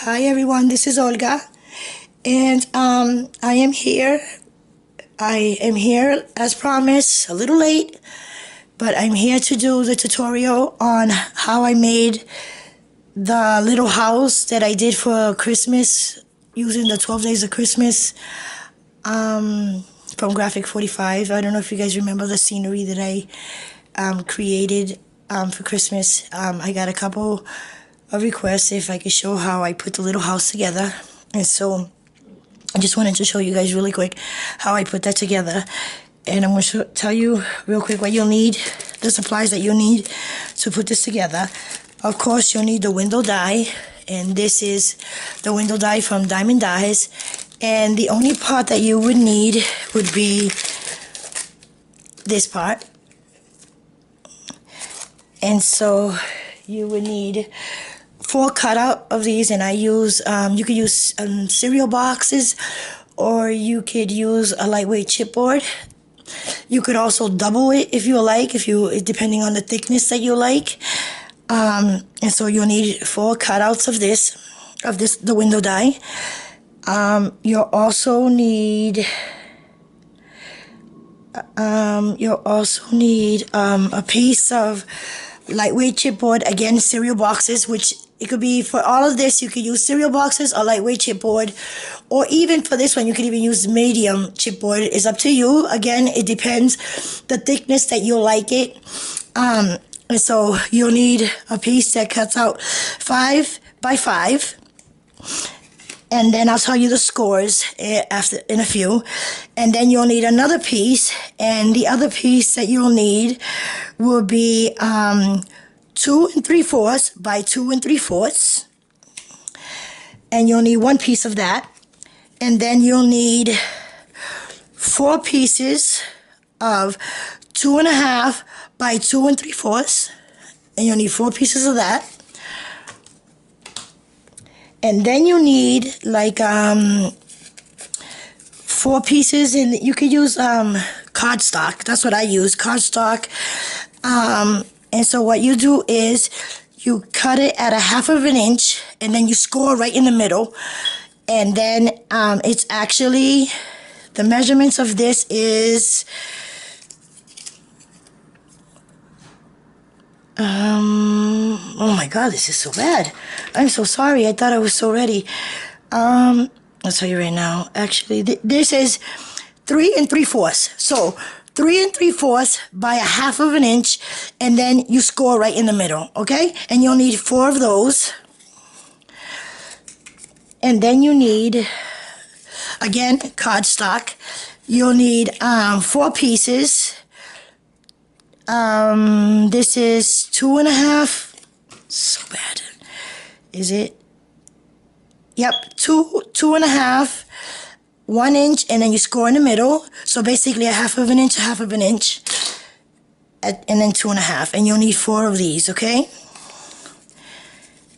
Hi everyone, this is Olga, and I am here. I am here as promised, a little late, but I'm here to do the tutorial on how I made the little house that I did for Christmas using the 12 Days of Christmas from Graphic 45. I don't know if you guys remember the scenery that I created for Christmas. I got a couple of requests if I could show how I put the little house together, and so I just wanted to show you guys really quick how I put that together. And I'm going to tell you real quick what you'll need, the supplies that you'll need to put this together. Of course, you'll need the window die, and this is the window die from Diemond Dies. And the only part that you would need would be this part. And so you would need 4 cutout of these, and I use you could use cereal boxes, or you could use a lightweight chipboard. You could also double it if you like, depending on the thickness that you like. And so you'll need 4 cutouts of the window die. You'll also need a piece of lightweight chipboard, again cereal boxes, which it could be for all of this. You could use cereal boxes or lightweight chipboard, or even for this one you could even use medium chipboard. It's up to you. Again, it depends the thickness that you like it. And so you'll need a piece that cuts out 5 by 5. And then I'll tell you the scores in a few. And then you'll need another piece, and the other piece that you'll need will be 2 3/4 by 2 3/4. And you'll need 1 piece of that. And then you'll need 4 pieces of 2 1/2 by 2 3/4. And you'll need 4 pieces of that. And then you need like 4 pieces, and you could use cardstock. That's what I use, cardstock. And so what you do is you cut it at 1/2 inch, and then you score right in the middle. And then it's actually, the measurements of this is oh my god, this is so bad. I'm so sorry. I thought I was so ready. I'll tell you right now. Actually, this is 3 3/4. So 3 3/4 by 1/2 inch, and then you score right in the middle. Okay, and you'll need 4 of those. And then you need, again, cardstock. You'll need 4 pieces. This is 2 1/2. So bad. Is it? Yep, 2 1/2, 1 inch, and then you score in the middle. So basically 1/2 inch, 1/2 inch, and then 2 1/2. And you'll need 4 of these, okay?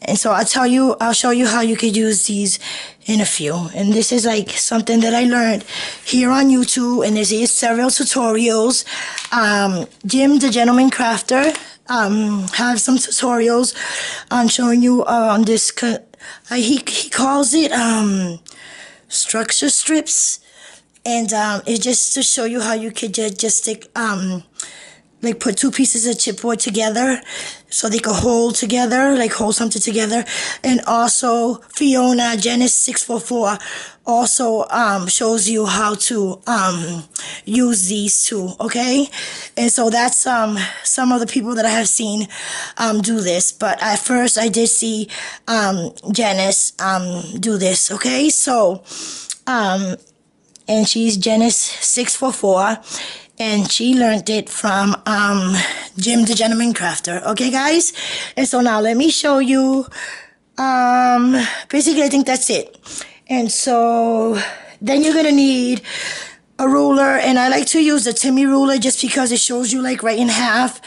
And so I'll show you how you could use these in a few. And this is like something that I learned here on YouTube, and there's several tutorials. Jim, the Gentleman Crafter, have some tutorials on showing you on this. He calls it structure strips, and it's just to show you how you could just stick like put 2 pieces of chipboard together so they could hold together, like hold something together. And also Fiona Genesis 644 also shows you how to use these too, okay? And so that's some of the people that I have seen do this. But at first I did see Janice do this, okay? So and she's Genesis 644, and she learned it from Jim the Gentleman Crafter. Okay, guys? And so now let me show you. Basically, I think that's it. And so then you're going to need a ruler. And I like to use the Timmy ruler just because it shows you like right in half.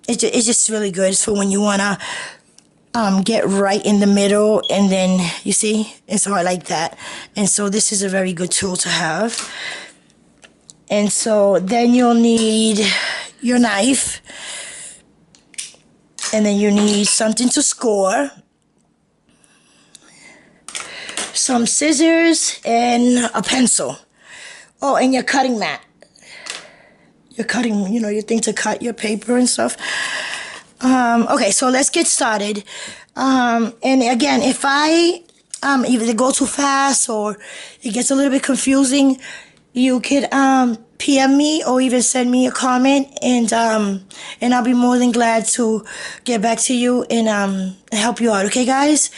It's just really good for when you want to get right in the middle, and then you see. And so I like that. And so this is a very good tool to have. And so then you'll need your knife, and then you need something to score. some scissors, and a pencil. Oh, and your cutting mat. Your cutting, you know, your thing to cut your paper and stuff. Okay, so let's get started. And again, if I either go too fast or it gets a little bit confusing, you could PM me or even send me a comment, and I'll be more than glad to get back to you and help you out. Okay, guys?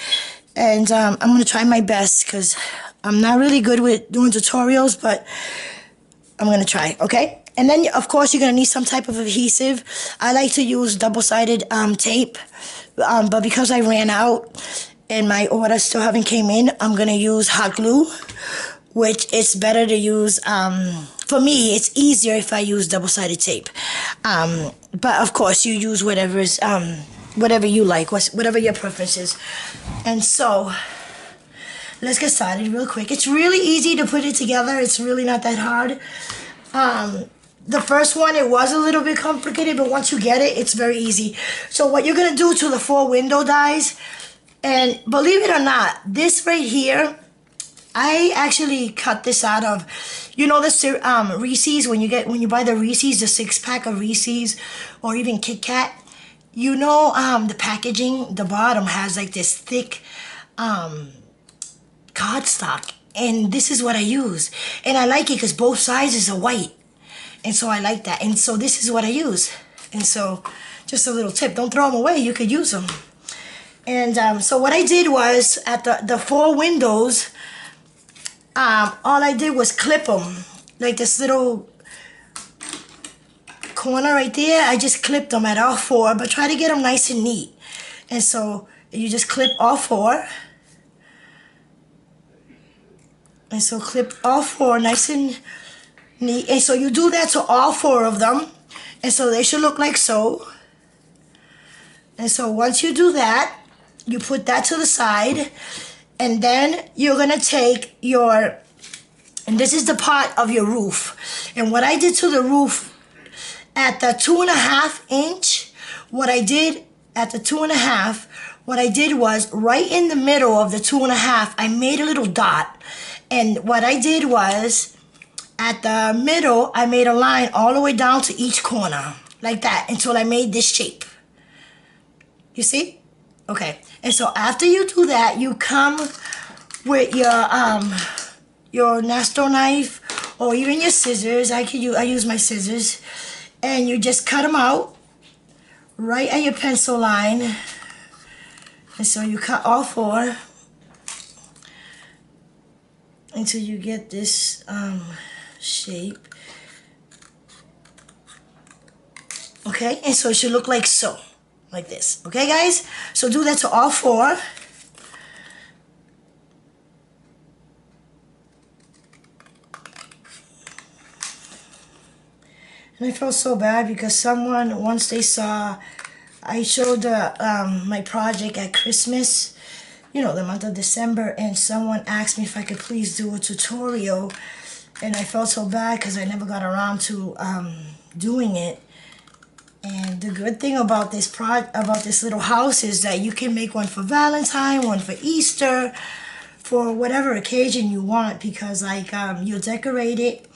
And I'm gonna try my best because I'm not really good with doing tutorials, but I'm gonna try. Okay? And then, of course, you're going to need some type of adhesive. I like to use double-sided tape, but because I ran out and my order still haven't came in, I'm going to use hot glue, which it's better to use. For me, it's easier if I use double-sided tape. But, of course, you use whatever you like, whatever your preference is. And so, let's get started real quick. It's really easy to put it together. It's really not that hard. The first one, it was a little bit complicated, but once you get it, it's very easy. So what you're going to do to the 4 window dies, and believe it or not, this right here, I actually cut this out of, you know, the Reese's, when you buy the Reese's, the 6-pack of Reese's, or even Kit Kat, you know, the packaging, the bottom has like this thick cardstock, and this is what I use. And I like it because both sizes are white. And so I like that. And so this is what I use. And so just a little tip. Don't throw them away. You could use them. And so what I did was at the 4 windows, all I did was clip them. Like this little corner right there. I just clipped them at all 4. But try to get them nice and neat. And so you just clip all 4. And so clip all 4 nice and neat. And so you do that to all 4 of them, and so they should look like so. And so once you do that, you put that to the side, and then you're gonna take your, and this is the part of your roof. And what I did to the roof at the 2.5 inch, what I did at the 2.5, what I did was right in the middle of the 2.5, I made a little dot. And what I did was, at the middle, I made a line all the way down to each corner, like that, until I made this shape. You see? Okay. And so after you do that, you come with your Nasto knife or even your scissors. I use my scissors, and you just cut them out right at your pencil line. And so you cut all 4 until you get this shape. Okay, and so it should look like so, like this. Okay, guys? So do that to all 4. And I felt so bad because someone, once they saw, I showed my project at Christmas, you know, the month of December, and someone asked me if I could please do a tutorial. And I felt so bad because I never got around to doing it. And the good thing about this little house is that you can make one for Valentine, one for Easter, for whatever occasion you want, because like you'll decorate it,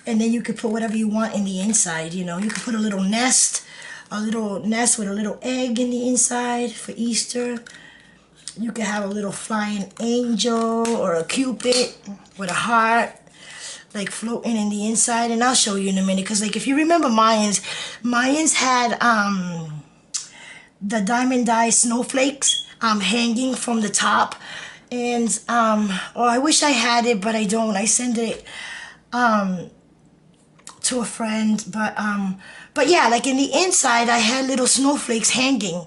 and then you could put whatever you want in the inside. You know, you could put a little nest with a little egg in the inside for Easter. You could have a little flying angel or a cupid with a heart, like floating in the inside. And I'll show you in a minute, because like if you remember Mayans had the diamond dye snowflakes hanging from the top. And oh, I wish I had it, but I don't. I send it to a friend, but yeah, like in the inside I had little snowflakes hanging,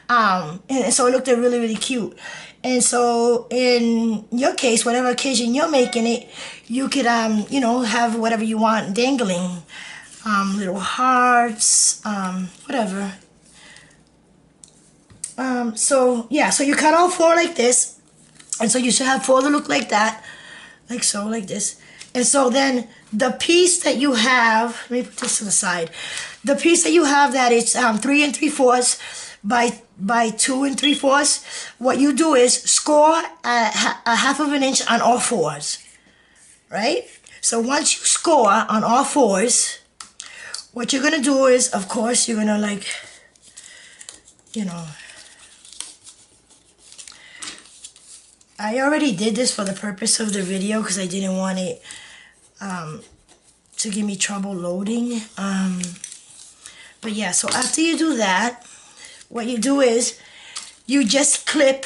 and so it looked really, really cute. And so in your case, whatever occasion you're making it, you could you know, have whatever you want dangling, little hearts, whatever. So yeah, so you cut all 4 like this, and so you should have 4 that look like that, like so, like this. And so then the piece that you have, let me put this to the side. The piece that you have that it's 3 3/4 by 2 3/4. What you do is score a half of an inch on all fours, right? So once you score on all fours, what you're gonna do is, of course, you're gonna like, you know, I already did this for the purpose of the video because I didn't want it to give me trouble loading. But yeah, so after you do that, what you do is you just clip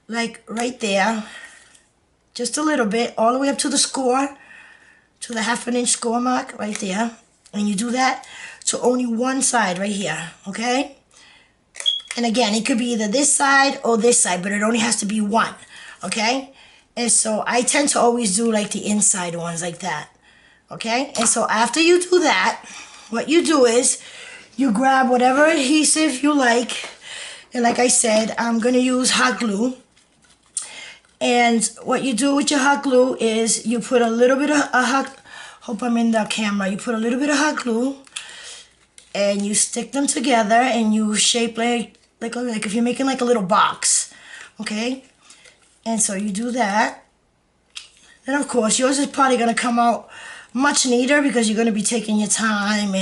like right there, just a little bit, all the way up to the score, to the half an inch score mark right there. And you do that to only one side right here, okay? And again, it could be either this side or this side, but it only has to be one, okay? And so I tend to always do like the inside ones like that, okay? And so after you do that, what you do is you grab whatever adhesive you like. And like I said, I'm going to use hot glue. And what you do with your hot glue is you put a little bit of hot, hope I'm in the camera, you put a little bit of hot glue and you stick them together and you shape like if you're making like a little box, okay? And so you do that. Then of course yours is probably going to come out much neater because you're going to be taking your time.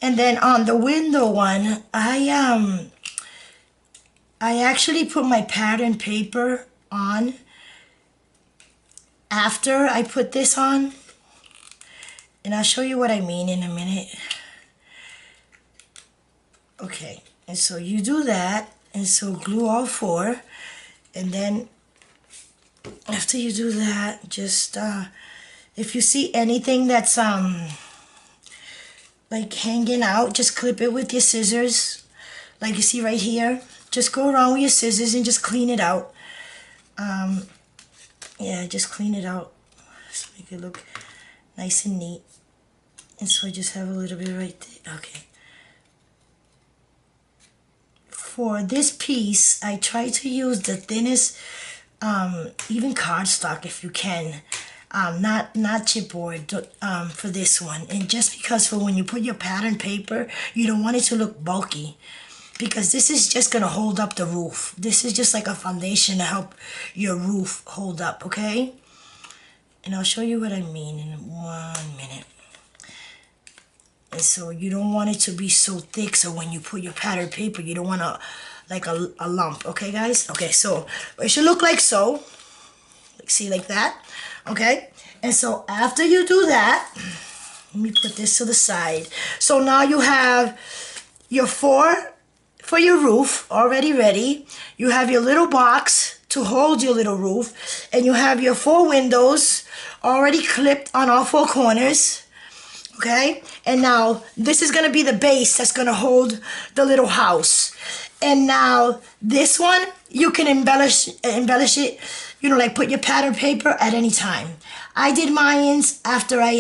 And then on the window one, I actually put my pattern paper on after I put this on. And I'll show you what I mean in a minute. Okay, and so you do that, and so glue all four. And then after you do that, just if you see anything that's like hanging out, just clip it with your scissors, like you see right here. Just go around with your scissors and just clean it out. Yeah, just clean it out. Just make it look nice and neat. And so I just have a little bit right there. Okay. For this piece, I try to use the thinnest, even cardstock if you can. Not chipboard for this one. And just because for when you put your pattern paper, you don't want it to look bulky. Because this is just going to hold up the roof. This is just like a foundation to help your roof hold up, okay? And I'll show you what I mean in 1 minute. And so you don't want it to be so thick, so when you put your pattern paper, you don't want like a lump, okay guys? Okay, so it should look like so. Like, see, like that, okay? And so after you do that, let me put this to the side. So now you have your four for your roof already ready. You have your little box to hold your little roof, and you have your 4 windows already clipped on all 4 corners. Okay, and now this is going to be the base that's going to hold the little house. And now this one, you can embellish it, you know, like put your pattern paper at any time. I did mine after I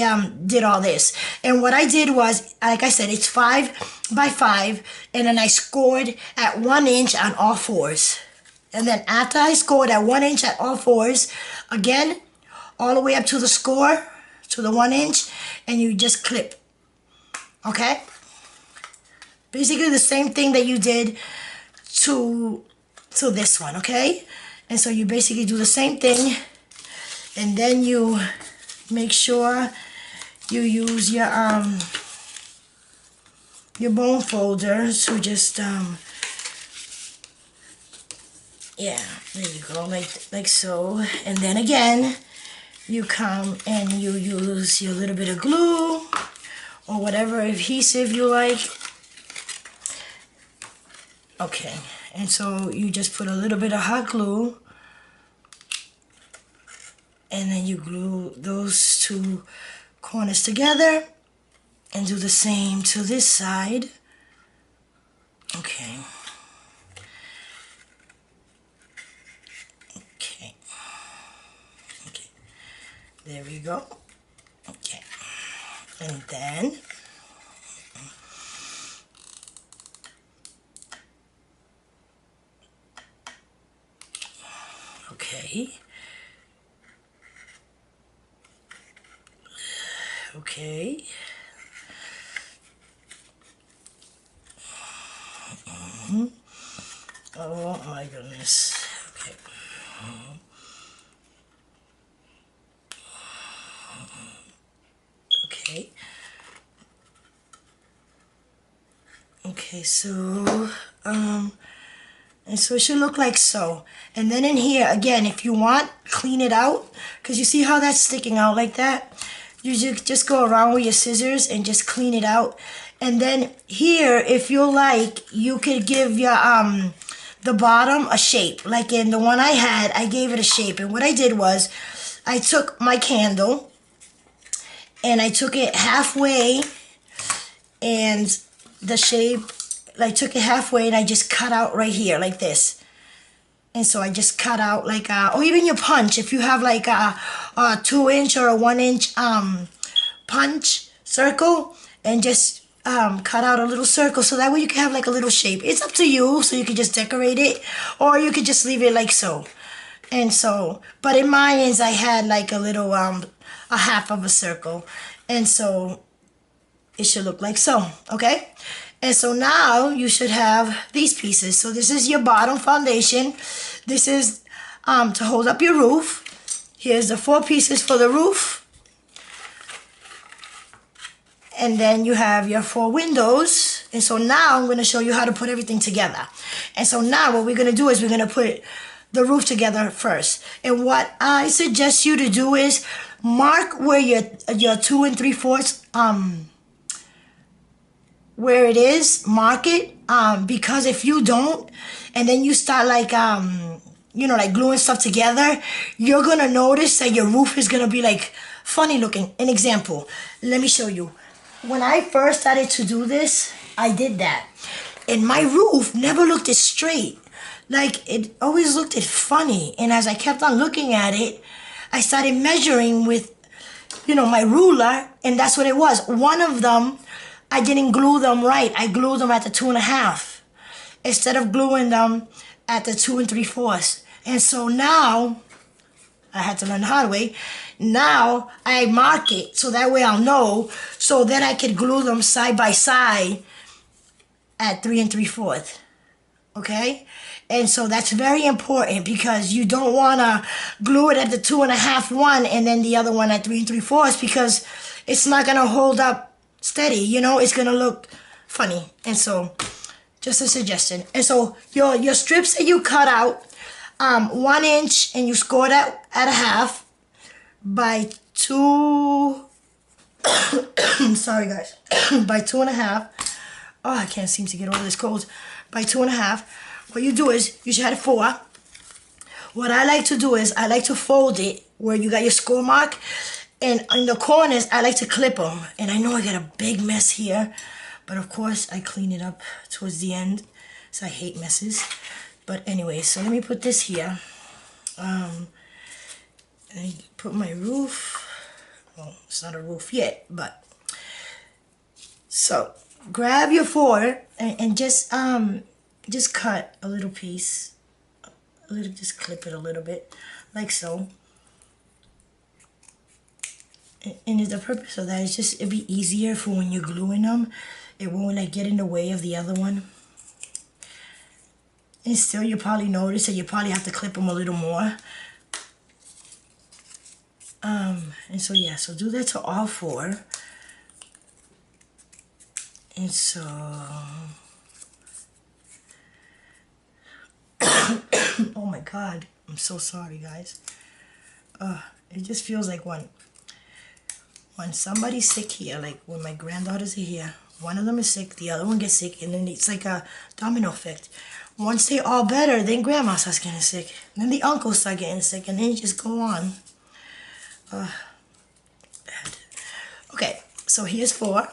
did all this. And what I did was, like I said, it's 5 by 5, and then I scored at 1 inch on all 4s. And then after I scored at 1 inch at all 4s, again, all the way up to the score, to the 1 inch, and you just clip, okay? Basically the same thing that you did to this one, okay? And so you basically do the same thing, and then you make sure you use your bone folder to just yeah, there you go, like so. And then again, you come and you use your little bit of glue or whatever adhesive you like. Okay, and so you just put a little bit of hot glue, and then you glue those 2 corners together and do the same to this side. Okay. Okay. Okay. There we go. Okay. And then okay. Okay. Oh my goodness. Okay. Okay. Okay, so and so it should look like so. And then in here, again, if you want, clean it out. Because you see how that's sticking out like that? You just go around with your scissors and just clean it out. And then here, if you like, you could give your the bottom a shape. Like in the one I had, I gave it a shape. And what I did was, I took my candle and I took it halfway, and the shape, I took it halfway and I just cut out right here like this. And so I just cut out like or even your punch, if you have like a 2-inch or a 1-inch punch circle, and just cut out a little circle, so that way you can have like a little shape. It's up to you, so you can just decorate it, or you could just leave it like so. And so, but in mine is I had like a little a half of a circle, and so it should look like so, okay? And so now you should have these pieces. So this is your bottom foundation. This is to hold up your roof. Here's the 4 pieces for the roof. And then you have your 4 windows. And so now I'm going to show you how to put everything together. And so now what we're going to do is we're going to put the roof together first. And what I suggest you to do is mark where your 2 3/4 where it is, mark it, because if you don't, and then you start like you know, like gluing stuff together, you're gonna notice that your roof is gonna be like funny looking. An example, let me show you. When I first started to do this, I did that, and my roof never looked as straight. Like, it always looked funny. And as I kept on looking at it, I started measuring with, you know, my ruler, and that's what it was. One of them, I didn't glue them right. I glued them at the 2.5 instead of gluing them at the 2 3/4. And so now, I had to learn the hard way. Now I mark it so that way I'll know. So then I could glue them side by side at 3 3/4. Okay? And so that's very important, because you don't want to glue it at the 2.5 one and then the other one at 3 3/4, because it's not going to hold up steady, you know, it's gonna look funny. And so, just a suggestion. And so your strips that you cut out, 1 inch, and you score that at a half by 2. Sorry guys, by 2.5. Oh, I can't seem to get over this cold. By 2.5. What you do is you should have 4. What I like to do is I like to fold it where you got your score mark. And in the corners, I like to clip them. And I know I got a big mess here, but of course I clean it up towards the end, so I hate messes. But anyway, so let me put this here. I put my roof. Well, it's not a roof yet, but so grab your 4 and just cut a little piece, just clip it a little bit, like so. And the purpose of that is just, it'd be easier for when you're gluing them. It won't like get in the way of the other one. And still, you probably notice that you probably have to clip them a little more. And so yeah, so do that to all 4. And so oh my God, I'm so sorry guys. It just feels like when somebody's sick here, like when my granddaughters are here, one of them is sick, the other one gets sick, and then it's like a domino effect. Once they all better, then grandma starts getting sick, then the uncles start getting sick, and then you just go on. Okay, so here's 4,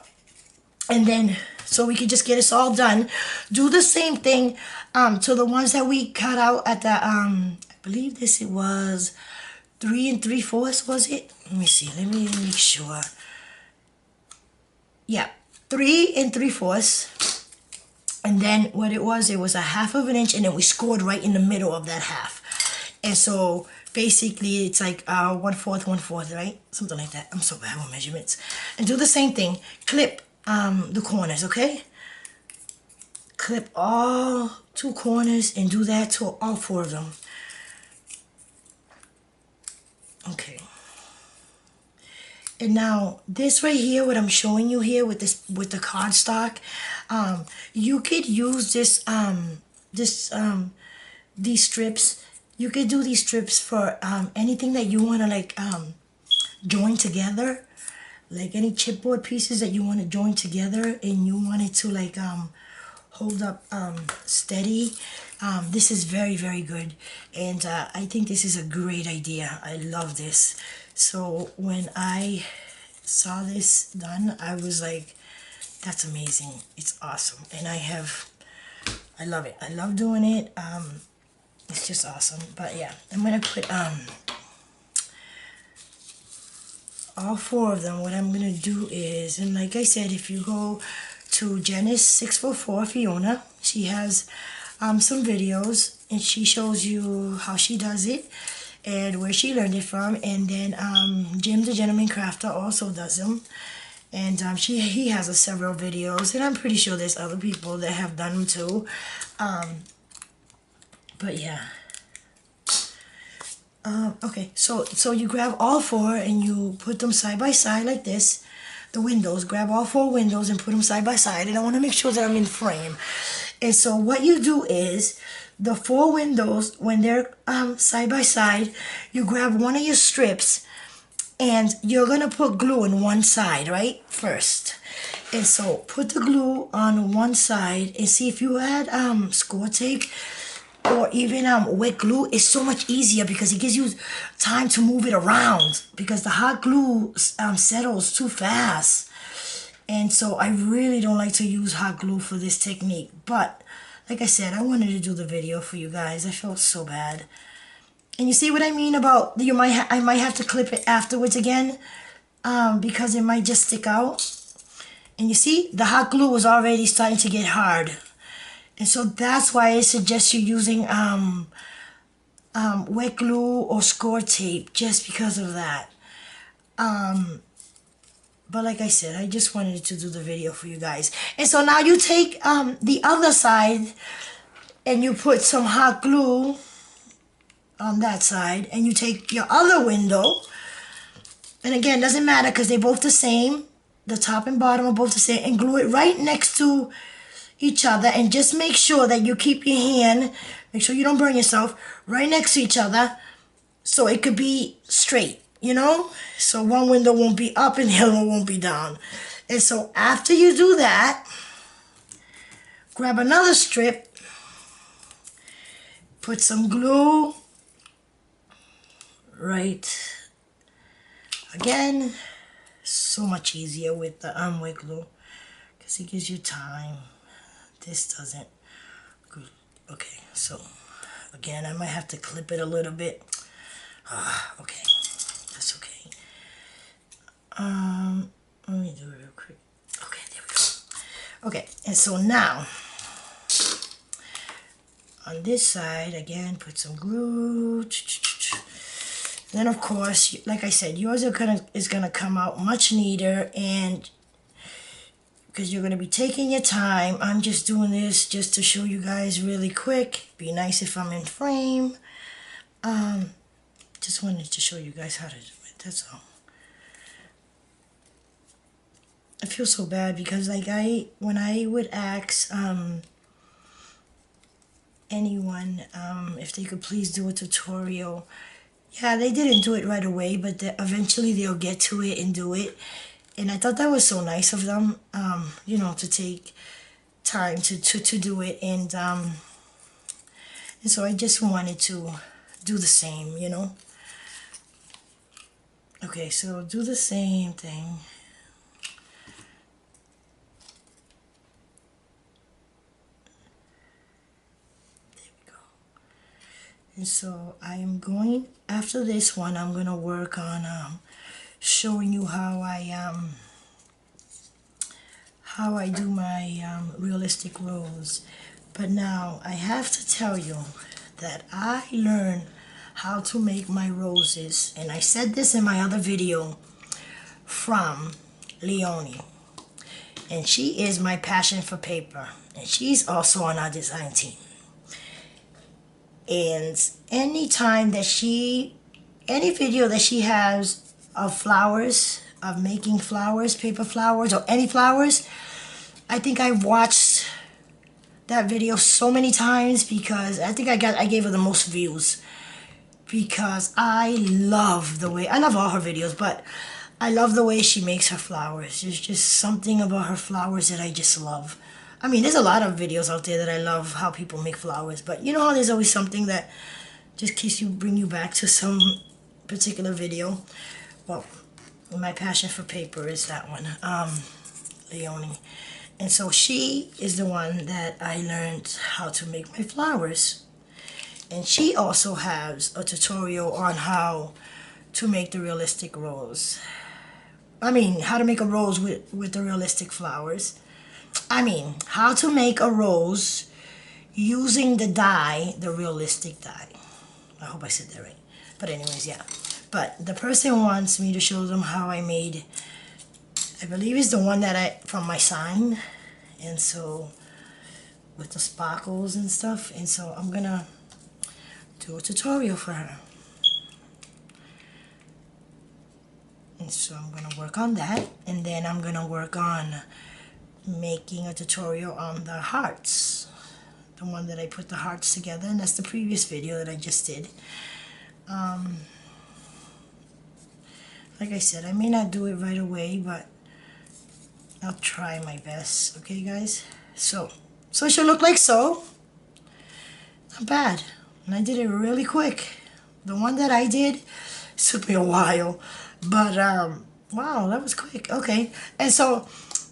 and then so we can just get us all done. Do the same thing to the ones that we cut out at the I believe this it was 3 3/4, was it? Let me see. Let me make sure. Yeah, 3 3/4. And then what it was a 1/2 of an inch, and then we scored right in the middle of that half. And so basically it's like 1/4, 1/4, right? Something like that. I'm so bad with measurements. And do the same thing. Clip the corners, okay? Clip all 2 corners and do that to all 4 of them. Okay. And now this right here, what I'm showing you here with this, with the cardstock, you could use this these strips. You could do these strips for anything that you want to like join together, like any chipboard pieces that you want to join together and you want it to like hold up steady. This is very, very good, and I think this is a great idea. I love this. So when I saw this done, I was like, that's amazing. It's awesome. And I love it. I love doing it. It's just awesome. But yeah, I'm gonna put all 4 of them. What I'm gonna do is, and like I said, if you go to Janice 644 Fiona, she has some videos and she shows you how she does it and where she learned it from. And then Jim the Gentleman Crafter also does them, and he has several videos, and I'm pretty sure there's other people that have done them too. But yeah. Okay, so you grab all 4 and you put them side by side like this. The windows, grab all 4 windows and put them side by side, and I want to make sure that I'm in frame. And so what you do is, the 4 windows, when they're side by side, you grab one of your strips and you're gonna put glue on one side, right, first. And so put the glue on one side, and see, if you had score tape or even wet glue, it's so much easier because it gives you time to move it around, because the hot glue settles too fast. And so I really don't like to use hot glue for this technique, but like I said, I wanted to do the video for you guys. I felt so bad. And you see what I mean about I might have to clip it afterwards again, because it might just stick out. And you see, the hot glue was already starting to get hard. And so that's why I suggest you using wet glue or score tape, just because of that. But like I said, I just wanted to do the video for you guys. And so now you take the other side and you put some hot glue on that side, and you take your other window, and again, doesn't matter because they're both the same. The top and bottom are both the same, and glue it right next to each other, and just make sure that you keep your hand, make sure you don't burn yourself, right next to each other so it could be straight, you know? So one window won't be up and the other one won't be down. And so after you do that, grab another strip, put some glue right, again, so much easier with the wet glue because it gives you time. This doesn't. Good. Okay, so again, I might have to clip it a little bit. Okay, that's okay. Let me do it real quick. Okay, there we go. Okay, and so now on this side again, put some glue. Then of course, like I said, yours is gonna come out much neater, and because you're gonna be taking your time. I'm just doing this just to show you guys really quick. Be nice if I'm in frame. Just wanted to show you guys how to do it. That's all. I feel so bad because like when I would ask anyone if they could please do a tutorial. Yeah, they didn't do it right away, but eventually they'll get to it and do it. And I thought that was so nice of them, you know, to take time to do it. And so I just wanted to do the same, you know. Okay, so do the same thing. And so I am going, after this one, I'm going to work on showing you how I do my realistic rose. But now I have to tell you that I learned how to make my roses. And I said this in my other video from Leonie. And she is my passion for paper. And she's also on our design team. And any video that she has of flowers, of making flowers, paper flowers, or any flowers, I think I watched that video so many times because I think I gave her the most views because I love all her videos, but I love the way she makes her flowers. There's just something about her flowers that I just love. I mean, there's a lot of videos out there that I love how people make flowers, but you know how there's always something that just bring you back to some particular video. Well, my passion for paper is that one, Leonie. And so she is the one that I learned how to make my flowers. And she also has a tutorial on how to make the realistic rose. I mean, how to make a rose with the realistic flowers. I mean, how to make a rose using the dye, the realistic dye. I hope I said that right. But anyways, yeah. But the person wants me to show them how I made, I believe it's the one that from my sign. And so, with the sparkles and stuff. And so I'm gonna do a tutorial for her. And so I'm gonna work on that. And then I'm gonna work on making a tutorial on the hearts. The one that I put the hearts together. And that's the previous video that I just did. Like I said, I may not do it right away, but I'll try my best, okay guys? So it should look like so. Not bad. And I did it really quick. The one that I did took me a while, but wow, that was quick. Okay, and so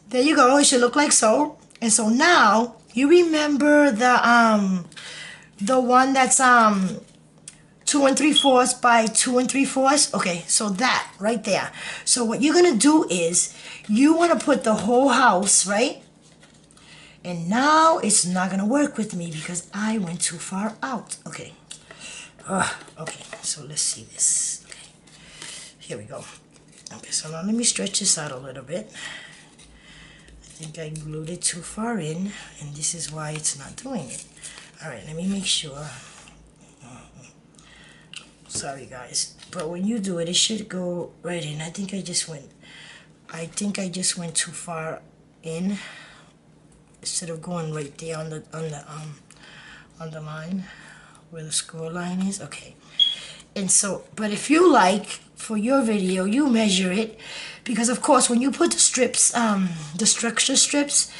there you go. It should look like so. And so now you remember the one that's 2 3/4 by 2 3/4. Okay, so that right there. So what you're gonna do is you want to put the whole house, right? And now it's not gonna work with me because I went too far out. Okay. Okay, so let's see this. Okay, here we go. Okay, so now let me stretch this out a little bit. I think I glued it too far in, and this is why it's not doing it. All right, let me make sure. Sorry guys, but when you do it, it should go right in. I think I just went too far in instead of going right there on the line where the scroll line is. Okay, and so, but if you like, for your video, you measure it, because of course when you put the strips, the structure strips,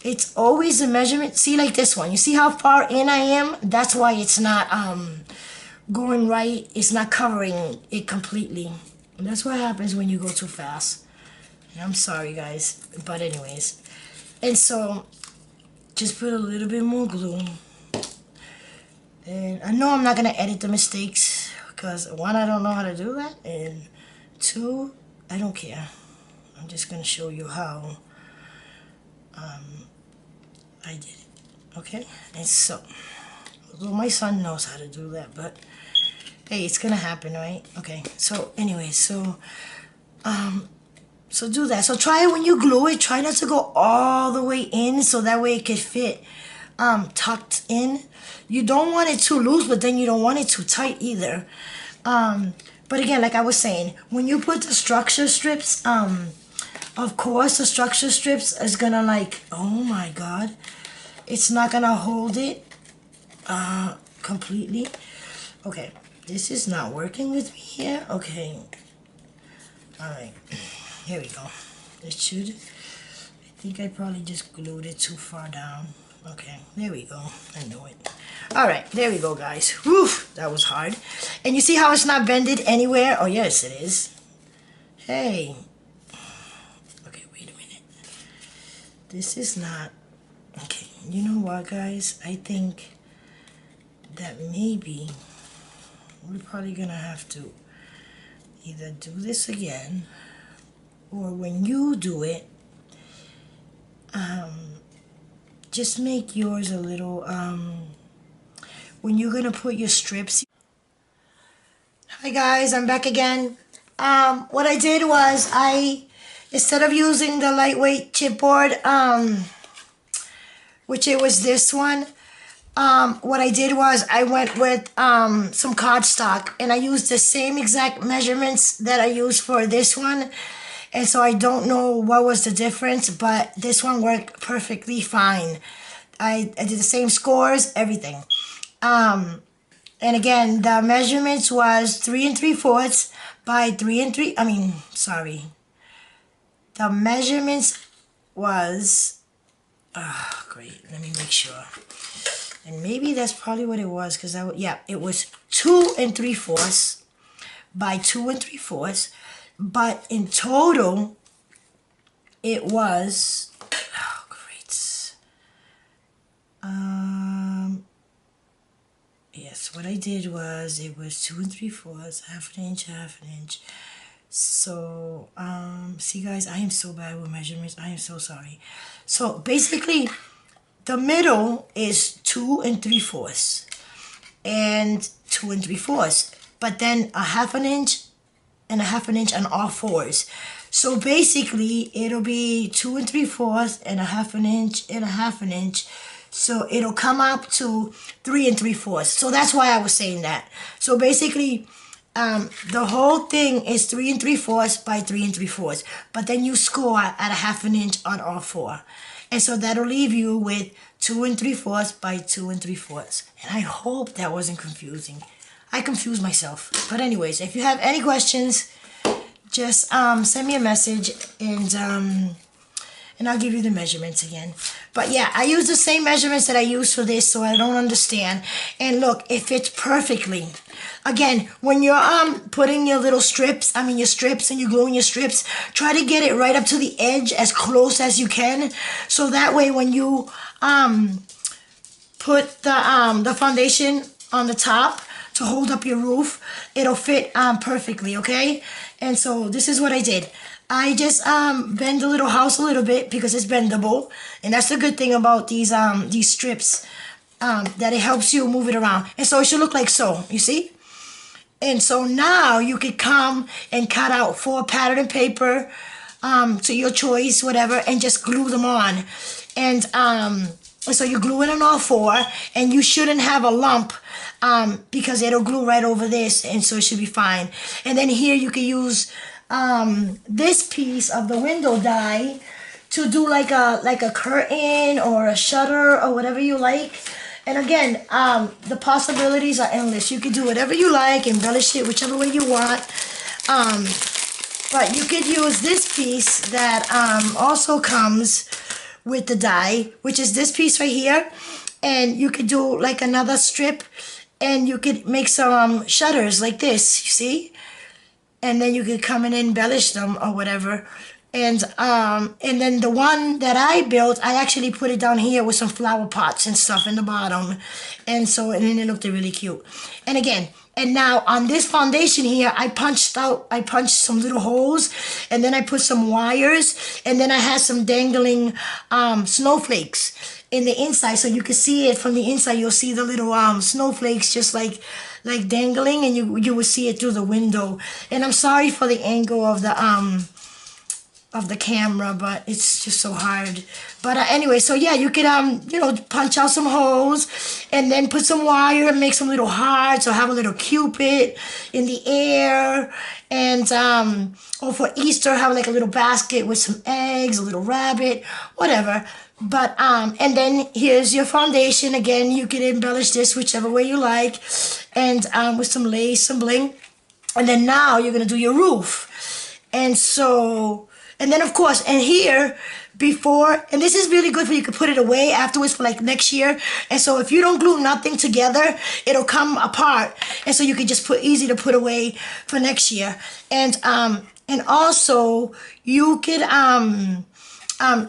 it's always a measurement. See, like this one, you see how far in I am? That's why it's not going right. It's not covering it completely. And that's what happens when you go too fast. And I'm sorry guys, but anyways. And so just put a little bit more glue. And I know I'm not gonna edit the mistakes because one, I don't know how to do that, and two, I don't care. I'm just gonna show you how I did it. Okay? And so, well, my son knows how to do that, but hey, it's gonna happen, right? Okay, so anyway, so do that. So try it when you glue it. Try not to go all the way in, so that way it can fit tucked in. You don't want it too loose, but then you don't want it too tight either. But again, like I was saying, when you put the structure strips, of course the structure strips is gonna, like, oh my god, it's not gonna hold it completely. Okay, this is not working with me here. Okay, alright, here we go. It should, I think I probably just glued it too far down. Okay, there we go. I know it. Alright, there we go, guys. Whew, that was hard. And you see how it's not bended anywhere? Oh, yes, it is. Hey. Okay, wait a minute. This is not... Okay, you know what, guys? I think that maybe we're probably gonna have to either do this again, or when you do it, just make yours a little, when you're gonna put your strips, Hi guys, I'm back again. What I did was instead of using the lightweight chipboard, which it was this one, what I did was I went with some cardstock, and I used the same exact measurements that I used for this one. And so I don't know what was the difference, but this one worked perfectly fine. I did the same scores, everything. And again, the measurements was 3 3/4 by 3 sorry. The measurements was, oh, great, let me make sure. And maybe that's probably what it was, because yeah, it was 2 3/4 by 2 3/4. But in total, it was, oh, great. Yes, what I did was, it was 2 3/4, half an inch. So, see guys, I am so bad with measurements. I am so sorry. So basically, the middle is 2 3/4 and 2 3/4. But then a half an inch and a half an inch on all fours. So basically, it'll be 2 3/4 and a half an inch and a half an inch. So it'll come up to 3 3/4. So that's why I was saying that. So basically, the whole thing is 3 3/4 by 3 3/4. But then you score at a half an inch on all four. And so that'll leave you with 2 3/4 by 2 3/4. And I hope that wasn't confusing. I confused myself. But anyways, if you have any questions, just send me a message, and I'll give you the measurements again. But yeah, I use the same measurements that I used for this, so I don't understand. And look, it fits perfectly. Again, when you're putting your little strips, your strips, and you're gluing your strips, try to get it right up to the edge, as close as you can, so that way when you put the foundation on the top to hold up your roof, it'll fit perfectly, okay? And so this is what I did. I just bend the little house a little bit because it's bendable, and that's the good thing about these strips, that it helps you move it around. And so it should look like so, you see? And so now you could come and cut out 4 pattern paper, to your choice, whatever, and just glue them on. And so you glue it on all 4, and you shouldn't have a lump, because it'll glue right over this, and so it should be fine. And then here you can use this piece of the window die to do like a curtain or a shutter or whatever you like. And again, the possibilities are endless. You can do whatever you like, embellish it whichever way you want. But you could use this piece that also comes with the die, which is this piece right here. And you could do like another strip, and you could make some shutters like this, you see? And then you could come and embellish them or whatever. And then the one that I built, I actually put it down here with some flower pots and stuff in the bottom. And then it looked really cute. And again, and now on this foundation here, I punched some little holes, and then I put some wires, and then I had some dangling snowflakes in the inside, so you can see it from the inside. You'll see the little snowflakes just like dangling, and you will see it through the window. And I'm sorry for the angle of the camera, but it's just so hard. But anyway, so yeah, you could punch out some holes, and then put some wire and make some little hearts, or have a little cupid in the air. And or for Easter, have like a little basket with some eggs, a little rabbit, whatever. But and then here's your foundation. Again, you can embellish this whichever way you like, and with some lace, some bling. And then now you're gonna do your roof. And so, and then of course, and here before, and this is really good for, you can put it away afterwards for like next year. And so if you don't glue nothing together, it'll come apart. And so you can just easy to put away for next year. And also you could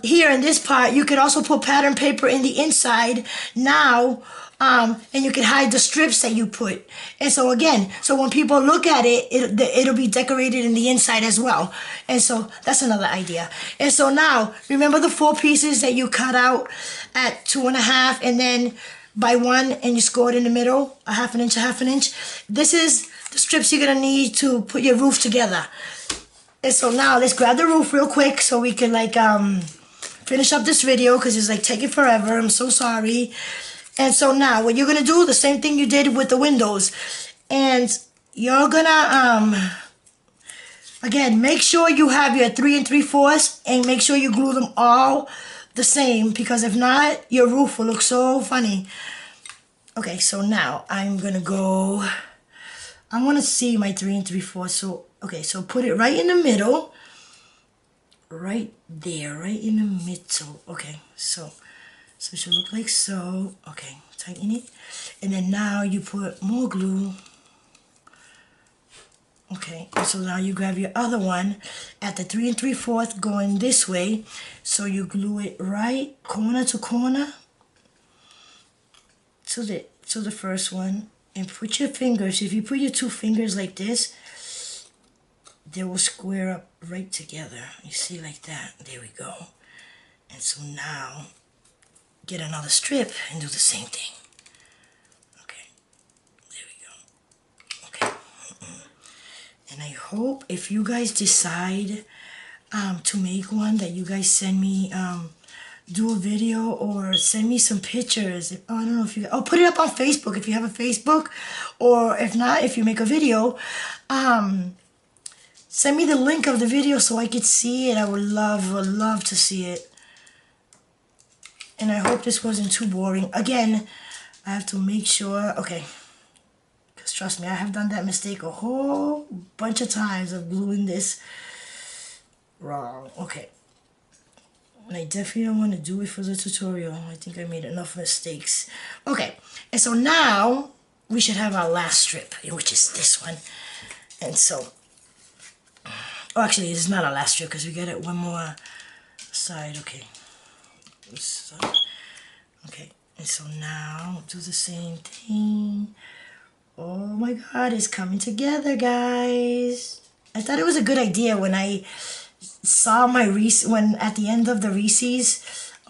here in this part, you could also put pattern paper in the inside now, and you can hide the strips that you put. And so again, so when people look at it, it'll be decorated in the inside as well. And so that's another idea. And so now, remember the 4 pieces that you cut out at 2.5, and then by 1 and you score it in the middle, a half an inch. This is the strips you're gonna need to put your roof together. And so now let's grab the roof real quick so we can like finish up this video because it's like taking forever. I'm so sorry. And so now what you're gonna do, the same thing you did with the windows. And you're gonna again, make sure you have your 3 3/4 and make sure you glue them all the same, because if not, your roof will look so funny. Okay, so now I'm gonna go, I wanna see my 3 3/4. So, okay, so put it right in the middle. Right there, right in the middle. Okay, so it should look like so. Okay, tighten it. And then now you put more glue. Okay, and so now you grab your other one at the 3 3/4 going this way. So you glue it right corner to corner to the first one, and put your fingers, if you put your 2 fingers like this, they will square up right together. You see, like that. There we go. And so now get another strip and do the same thing. Okay, there we go. Okay. And I hope if you guys decide to make one, that you guys send me, do a video or send me some pictures. I don't know if you, put it up on Facebook if you have a Facebook, or if not, if you make a video, send me the link of the video so I could see it. I would love to see it. And I hope this wasn't too boring. Again, I have to make sure, okay. Because trust me, I have done that mistake a whole bunch of times of gluing this wrong. Okay. And I definitely don't want to do it for the tutorial. I think I made enough mistakes. Okay. And so now we should have our last strip, which is this one. And so, oh, actually, it's not our last strip because we got it one more side. Okay. Okay. And so now do the same thing. Oh my God, it's coming together, guys. I thought it was a good idea when I saw my when at the end of the Reese's.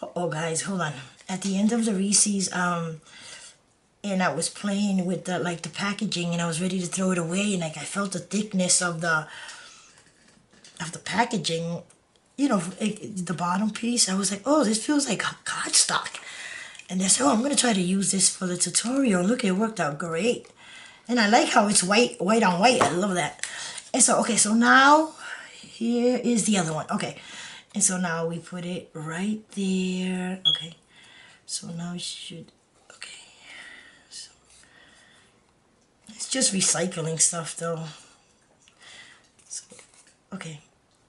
Oh, guys, hold on. At the end of the Reese's, and I was playing with the the packaging, and I was ready to throw it away, and like I felt the thickness of the packaging. You know, the bottom piece. I was like, oh, this feels like cardstock. And I said, oh, I'm gonna try to use this for the tutorial. Look, it worked out great. And I like how it's white on white. I love that. And so, okay, so now here is the other one. Okay, and so now we put it right there. Okay, so now it should, okay. So it's just recycling stuff though. So, okay,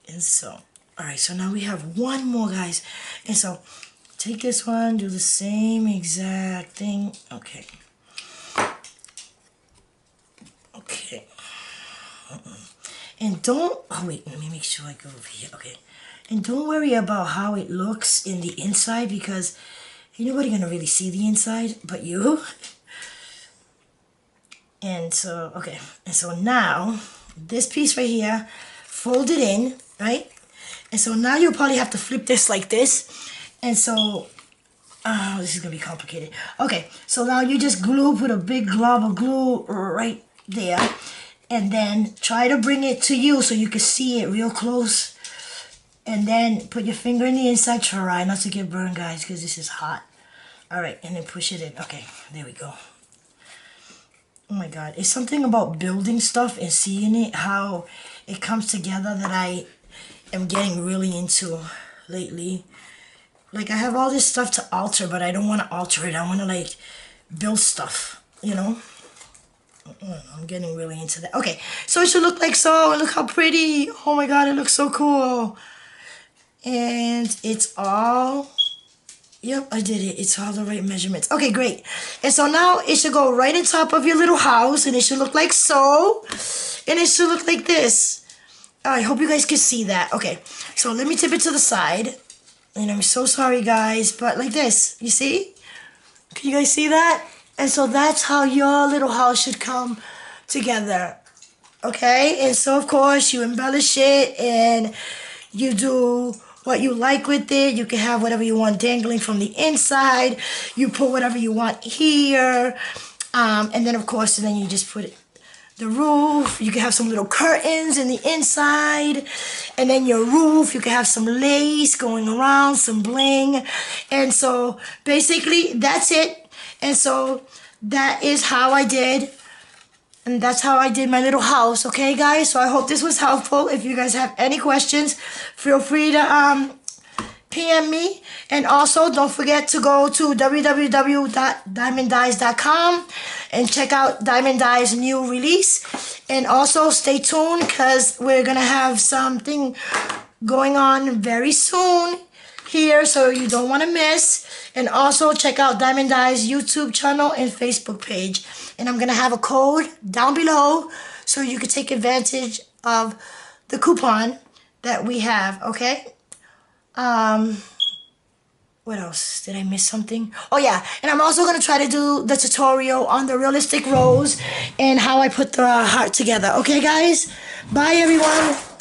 and so, all right, so now we have one more, guys. And so take this one, do the same exact thing. Okay. Okay. And don't, oh wait, let me make sure I go over here. Okay. And don't worry about how it looks in the inside, because ain't nobody gonna really see the inside but you. And so, okay. And so now, this piece right here, fold it in, right? And so now you'll probably have to flip this like this. And so, oh, this is gonna be complicated. Okay, so now you just put a big glob of glue right there, and then try to bring it to you so you can see it real close, and then put your finger in the inside. Try not to get burned, guys, because this is hot. All right, and then push it in. Okay, there we go. Oh my God, it's something about building stuff and seeing it, how it comes together, that I am getting really into lately. Like, I have all this stuff to alter, but I don't want to alter it. I want to like build stuff, you know. I'm getting really into that. Okay, so it should look like so. Look how pretty. Oh my God, it looks so cool. And it's all, yep, I did it. It's all the right measurements. Okay, great. And so now it should go right on top of your little house, and it should look like so. And it should look like this. I hope you guys can see that. Okay, so let me tip it to the side. And I'm so sorry, guys, but like this, you see? Can you guys see that? And so that's how your little house should come together, okay? And so, of course, you embellish it, and you do what you like with it. You can have whatever you want dangling from the inside. You put whatever you want here. And then, of course, and then you just put it the roof. You can have some little curtains in the inside. And then your roof, you can have some lace going around, some bling. And so basically that's it. And so that is how I did. And that's how I did my little house. Okay, guys? So I hope this was helpful. If you guys have any questions, feel free to PM me. And also, don't forget to go to www.diemonddyes.com and check out Diemond Dye's new release. And also, stay tuned because we're going to have something going on very soon here, so you don't want to miss. And also, check out Diemond Dye's YouTube channel and Facebook page. And I'm going to have a code down below so you can take advantage of the coupon that we have, okay? What else? Did I miss something? Oh yeah, and I'm also going to try to do the tutorial on the realistic rose and how I put the heart together. Okay guys? Bye everyone.